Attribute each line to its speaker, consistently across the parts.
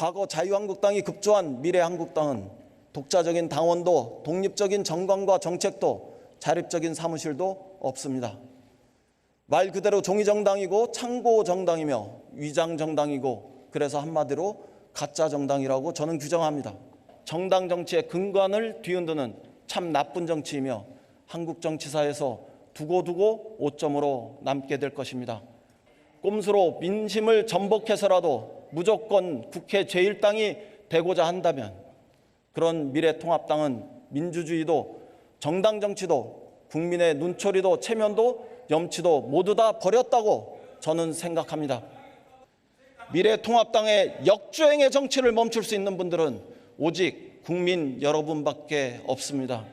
Speaker 1: 과거 자유한국당이 급조한 미래한국당은 독자적인 당원도 독립적인 정당과 정책도 자립적인 사무실도 없습니다. 말 그대로 종이정당이고 창고정당이며 위장정당이고 그래서 한마디로 가짜정당이라고 저는 규정합니다. 정당 정치의 근간을 뒤흔드는 참 나쁜 정치이며 한국 정치사에서 두고두고 오점으로 남게 될 것입니다. 꼼수로 민심을 전복해서라도 무조건 국회 제1당이 되고자 한다면 그런 미래통합당은 민주주의도 정당 정치도 국민의 눈초리도 체면도 염치도 모두 다 버렸다고 저는 생각합니다. 미래통합당의 역주행의 정치를 멈출 수 있는 분들은 오직 국민 여러분밖에 없습니다.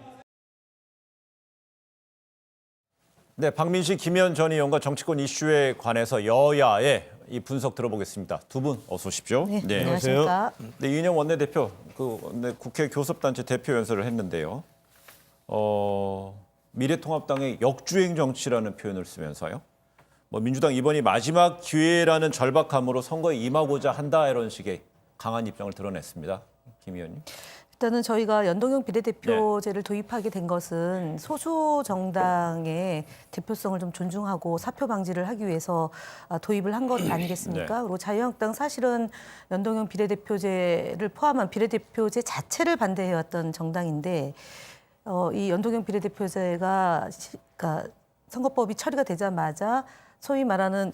Speaker 2: 네, 박민식, 김현 전 의원과 정치권 이슈에 관해서 여야의 이 분석 들어보겠습니다. 두 분 어서 오십시오.
Speaker 3: 네, 안녕하십니까.
Speaker 2: 네, 이인영 원내대표, 국회 교섭단체 대표 연설을 했는데요. 미래통합당의 역주행 정치라는 표현을 쓰면서요. 민주당 이번이 마지막 기회라는 절박함으로 선거에 임하고자 한다 이런 식의 강한 입장을 드러냈습니다. 김 의원님.
Speaker 3: 일단은 저희가 연동형 비례대표제를 도입하게 된 것은 소수 정당의 대표성을 좀 존중하고 사표 방지를 하기 위해서 도입을 한 것 아니겠습니까?
Speaker 2: 네.
Speaker 3: 그리고 자유한국당 사실은 연동형 비례대표제를 포함한 비례대표제 자체를 반대해왔던 정당인데 이 연동형 비례대표제가 그러니까 선거법이 처리가 되자마자 소위 말하는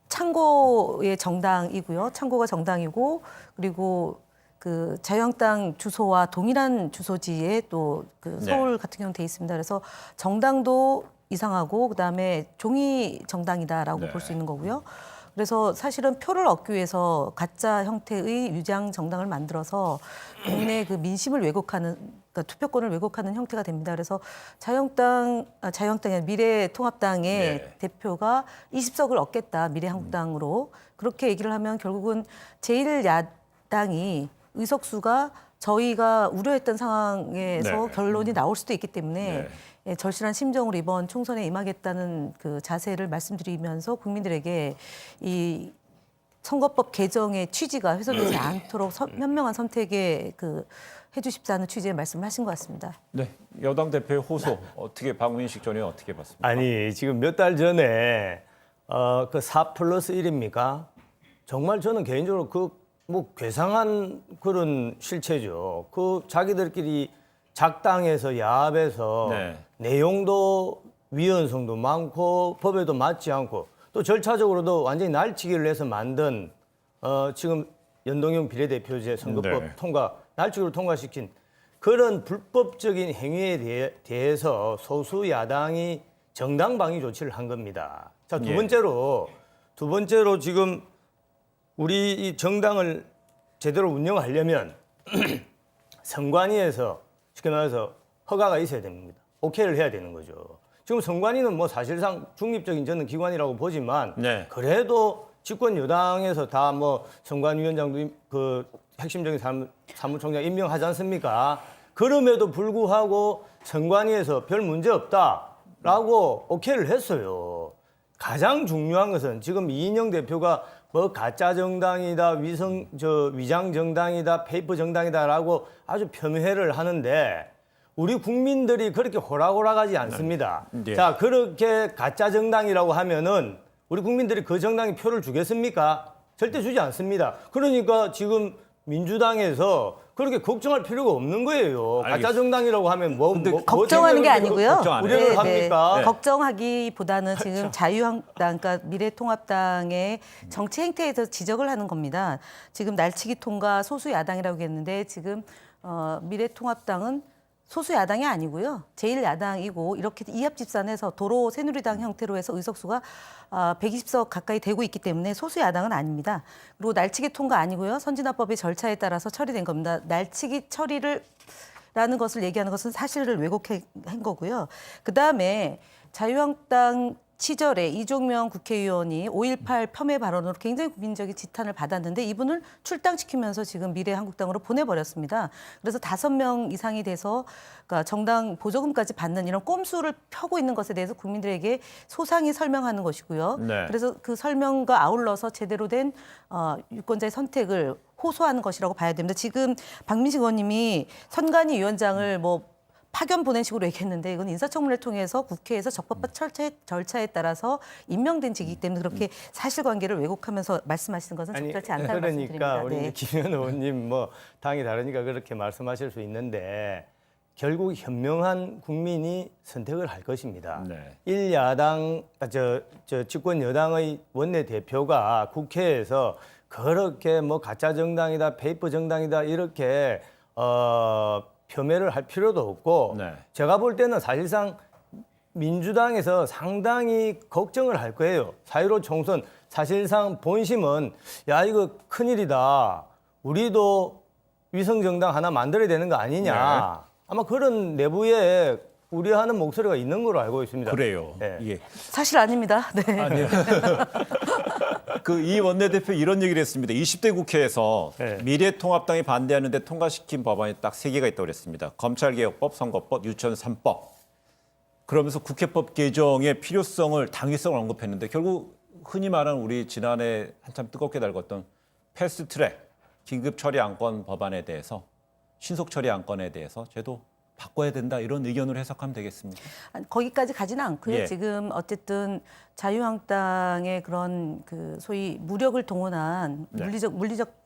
Speaker 3: 창고의 정당이고요. 창고가 정당이고 그리고 그 자유한국당 주소와 동일한 주소지에 또 그 서울 같은 경우는 돼 있습니다. 그래서 정당도 이상하고 그다음에 종이 정당이다라고 볼 수 있는 거고요. 그래서 사실은 표를 얻기 위해서 가짜 형태의 위장 정당을 만들어서 국민의 그 민심을 왜곡하는 그러니까 투표권을 왜곡하는 형태가 됩니다. 그래서 자유한국당이 아니라 미래통합당의 대표가 20석을 얻겠다 미래한국당으로 그렇게 얘기를 하면 결국은 제1야당이 의석수가 저희가 우려했던 상황에서 결론이 나올 수도 있기 때문에 절실한 심정으로 이번 총선에 임하겠다는 그 자세를 말씀드리면서 국민들에게 이 선거법 개정의 취지가 훼손되지 않도록 현명한 선택에 해주십사는 취지의 말씀을 하신 것 같습니다.
Speaker 2: 네, 여당 대표의 호소 어떻게 박민식 전 의원 어떻게 봤습니까?
Speaker 4: 아니 지금 몇 달 전에 그 4+1입니까? 정말 저는 개인적으로 괴상한 그런 실체죠. 자기들끼리 작당에서 야합해서 내용도 위헌성도 많고 법에도 맞지 않고 또 절차적으로도 완전히 날치기를 해서 만든 지금 연동형 비례대표제 선거법 날치기로 통과시킨 그런 불법적인 행위에 대해서 소수 야당이 정당 방위 조치를 한 겁니다. 자, 두 번째로 지금 우리 이 정당을 제대로 운영하려면 선관위에서 쉽게 말해서 허가가 있어야 됩니다. 오케이를 해야 되는 거죠. 지금 선관위는 사실상 중립적인 저는 기관이라고 보지만 그래도 집권 여당에서 다 선관위원장도 핵심적인 사무총장 임명하지 않습니까? 그럼에도 불구하고 선관위에서 별 문제 없다라고 오케이를 했어요. 가장 중요한 것은 지금 이인영 대표가 가짜 정당이다, 위장 정당이다, 페이퍼 정당이다라고 아주 폄훼를 하는데 우리 국민들이 그렇게 호락호락하지 않습니다. 자, 그렇게 가짜 정당이라고 하면은 우리 국민들이 그 정당에 표를 주겠습니까? 절대 주지 않습니다. 그러니까 지금 민주당에서 그렇게 걱정할 필요가 없는 거예요. 가짜 정당이라고 하면
Speaker 3: 걱정하는 게 아니고요.
Speaker 4: 우려를 합니까?
Speaker 3: 걱정하기보다는 지금 자유한국당, 그러니까 미래통합당의 정치 행태에서 지적을 하는 겁니다. 지금 날치기 통과 소수 야당이라고 했는데 지금 미래통합당은 소수 야당이 아니고요. 제1야당이고 이렇게 이합집산해서 도로 새누리당 형태로 해서 의석수가 120석 가까이 되고 있기 때문에 소수 야당은 아닙니다. 그리고 날치기 통과 아니고요. 선진화법의 절차에 따라서 처리된 겁니다. 날치기 처리라는 것을 얘기하는 것은 사실을 왜곡한 거고요. 그다음에 자유한국당 시절에 이종명 국회의원이 5.18 폄훼 발언으로 굉장히 국민적인 지탄을 받았는데 이분을 출당시키면서 지금 미래한국당으로 보내버렸습니다. 그래서 5명 이상이 돼서 그러니까 정당 보조금까지 받는 이런 꼼수를 펴고 있는 것에 대해서 국민들에게 소상히 설명하는 것이고요. 그래서 그 설명과 아울러서 제대로 된 유권자의 선택을 호소하는 것이라고 봐야 됩니다. 지금 박민식 의원님이 선관위 위원장을 뭐 파견 보낸 식으로 얘기했는데 이건 인사청문회를 통해서 국회에서 적법한 절차에 따라서 임명된 직이기 때문에 그렇게 사실관계를 왜곡하면서 말씀하시는 것은 적절치 않다는 말씀드립니다.
Speaker 4: 그러니까 우리 김현 의원님 뭐 당이 다르니까 그렇게 말씀하실 수 있는데 결국 현명한 국민이 선택을 할 것입니다.
Speaker 2: 네.
Speaker 4: 일야당 집권 여당의 원내 대표가 국회에서 그렇게 뭐 가짜 정당이다, 페이퍼 정당이다 이렇게 폄훼를 할 필요도 없고
Speaker 2: 네.
Speaker 4: 제가 볼 때는 사실상 민주당에서 상당히 걱정을 할 거예요. 4.15 총선 사실상 본심은 야 이거 큰일이다. 우리도 위성정당 하나 만들어야 되는 거 아니냐.
Speaker 2: 네.
Speaker 4: 아마 그런 내부에 우려하는 목소리가 있는 걸로 알고 있습니다.
Speaker 2: 그래요.
Speaker 4: 네.
Speaker 2: 예.
Speaker 3: 사실 아닙니다. 네.
Speaker 2: 아니요. 그 이 원내대표 이런 얘기를 했습니다. 20대 국회에서
Speaker 4: 네.
Speaker 2: 미래통합당이 반대하는데 통과시킨 법안이 딱 3개가 있다고 그랬습니다. 검찰개혁법, 선거법, 유치원 3법. 그러면서 국회법 개정의 필요성을, 당위성을 언급했는데 결국 흔히 말하는 우리 지난해 한참 뜨겁게 달궜던 패스트트랙 긴급 처리 안건 법안에 대해서 신속 처리 안건에 대해서 제도 바꿔야 된다 이런 의견으로 해석하면 되겠습니다.
Speaker 3: 거기까지 가지는 않고요.
Speaker 2: 예.
Speaker 3: 지금 어쨌든 자유한국당의 그런 그 소위 무력을 동원한
Speaker 2: 네.
Speaker 3: 물리적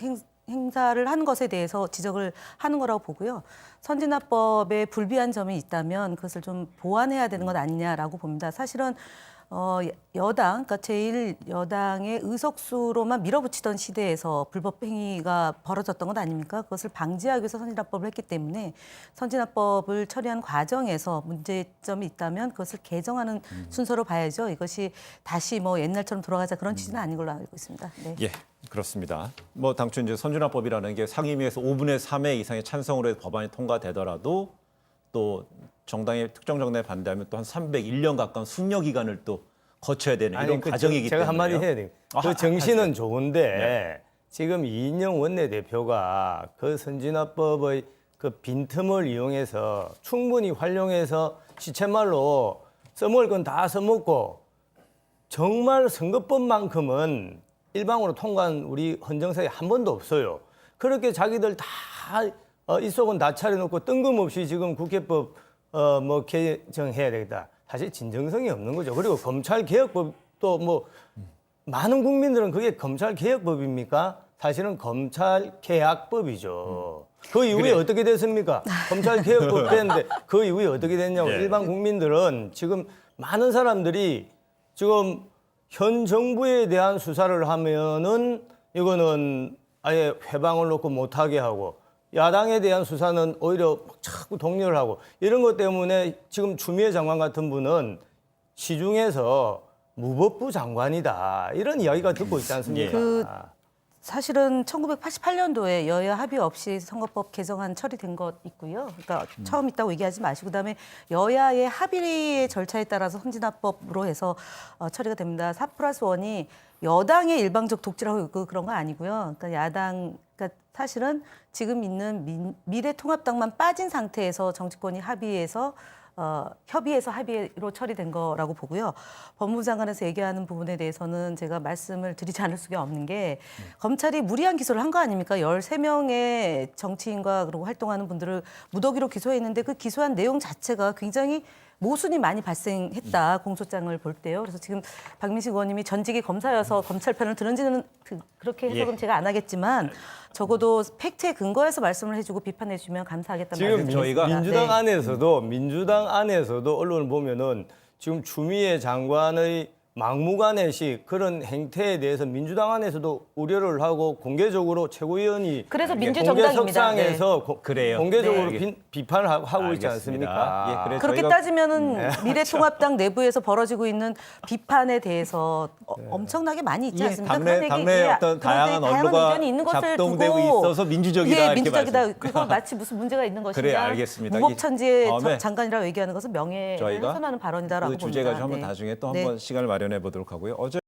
Speaker 3: 행사를 한 것에 대해서 지적을 하는 거라고 보고요. 선진화법에 불비한 점이 있다면 그것을 좀 보완해야 되는 것 아니냐라고 봅니다. 사실은 여당, 그러니까 제1여당의 의석수로만 밀어붙이던 시대에서 불법 행위가 벌어졌던 것 아닙니까? 그것을 방지하기 위해서 선진화법을 했기 때문에 선진화법을 처리한 과정에서 문제점이 있다면 그것을 개정하는 순서로 봐야죠. 이것이 다시 뭐 옛날처럼 돌아가자 그런 취지는 아닌 걸로 알고 있습니다. 네.
Speaker 2: 예, 그렇습니다. 뭐 당초 이제 선진화법이라는 게 상임위에서 5분의 3회 이상의 찬성으로 해서 법안이 통과되더라도 또 특정 정당에 반대하면 또 한 301년 가까운 숙려 기간을 또 거쳐야 되는 이런 과정이기
Speaker 4: 제가
Speaker 2: 때문에
Speaker 4: 한마디 해야 돼요. 그 정신은 좋은데 지금 이인영 원내대표가 그 선진화법의 그 빈틈을 이용해서 충분히 활용해서 시쳇말로 써먹을 건 다 써먹고 정말 선거법만큼은 일방으로 통과한 우리 헌정사에 한 번도 없어요. 그렇게 자기들 다 입속은 다 차려놓고 뜬금없이 지금 국회법 뭐 개정해야 되겠다. 사실 진정성이 없는 거죠. 그리고 검찰개혁법도 뭐 많은 국민들은 그게 검찰개혁법입니까? 사실은 검찰개혁법이죠. 그 이후에 어떻게 됐습니까? 검찰개혁법 됐는데 그 이후에 어떻게 됐냐고.
Speaker 2: 네.
Speaker 4: 일반 국민들은 지금 많은 사람들이 지금 현 정부에 대한 수사를 하면은 이거는 아예 회방을 놓고 못하게 하고 야당에 대한 수사는 오히려 자꾸 독려를 하고 이런 것 때문에 지금 추미애 장관 같은 분은 시중에서 무법부 장관이다 이런 이야기가 듣고 있지 않습니까?
Speaker 3: 사실은 1988년도에 여야 합의 없이 선거법 개정안 처리된 것 있고요. 그러니까 처음 있다고 얘기하지 마시고 그다음에 여야의 합의의 절차에 따라서 선진화법으로 해서 처리가 됩니다. 4+1이 여당의 일방적 독재라고 그런 거 아니고요. 그러니까 야당, 그러니까 사실은 지금 있는 미래통합당만 빠진 상태에서 정치권이 합의해서 협의해서 합의로 처리된 거라고 보고요. 법무부 장관에서 얘기하는 부분에 대해서는 제가 말씀을 드리지 않을 수가 없는 게 검찰이 무리한 기소를 한 거 아닙니까? 13명의 정치인과 그리고 활동하는 분들을 무더기로 기소했는데 그 기소한 내용 자체가 굉장히 모순이 많이 발생했다. 공소장을 볼 때요. 그래서 지금 박민식 의원님이 전직이 검사여서 검찰 편을 들은지는 그렇게 해석은 제가 안 하겠지만 적어도 팩트에 근거해서 말씀을 해주고 비판해 주시면 감사하겠다는
Speaker 4: 지금
Speaker 3: 말씀드리겠습니다.
Speaker 4: 민주당
Speaker 3: 네.
Speaker 4: 안에서도 언론을 보면은 지금 추미애 장관의 막무가내식 그런 행태에 대해서 민주당 안에서도 우려를 하고 공개적으로 최고위원이
Speaker 3: 그래서
Speaker 4: 공개
Speaker 3: 민주정당입니다.
Speaker 4: 석상에서
Speaker 2: 그래요.
Speaker 4: 공개적으로
Speaker 2: 네.
Speaker 4: 비판을 하고 있지
Speaker 2: 알겠습니다.
Speaker 4: 않습니까?
Speaker 2: 예, 그래서
Speaker 3: 그렇게
Speaker 2: 저희가
Speaker 3: 따지면은 미래통합당 내부에서 벌어지고 있는 비판에 대해서 엄청나게 많이 있지 않습니까? 그런
Speaker 2: 당내
Speaker 3: 얘기,
Speaker 2: 어떤 다양한 언론가
Speaker 3: 의견이 있는 것을
Speaker 2: 작동되고
Speaker 3: 두고
Speaker 2: 있어서 민주적이다
Speaker 3: 예,
Speaker 2: 이렇게
Speaker 3: 민주적이다.
Speaker 2: 말씀.
Speaker 3: 그거 마치 무슨 문제가 있는 것이냐.
Speaker 2: 그래, 알겠습니다.
Speaker 3: 무법천지의
Speaker 2: 다음에
Speaker 3: 장관이라고 얘기하는 것은 명예를
Speaker 2: 저희가
Speaker 3: 훼손하는 발언이다라고
Speaker 2: 그
Speaker 3: 봅니다.
Speaker 2: 주제 가지고 한번
Speaker 3: 네.
Speaker 2: 나중에 또
Speaker 3: 네.
Speaker 2: 한번 시간을 마련해 보도록 하고요. 어제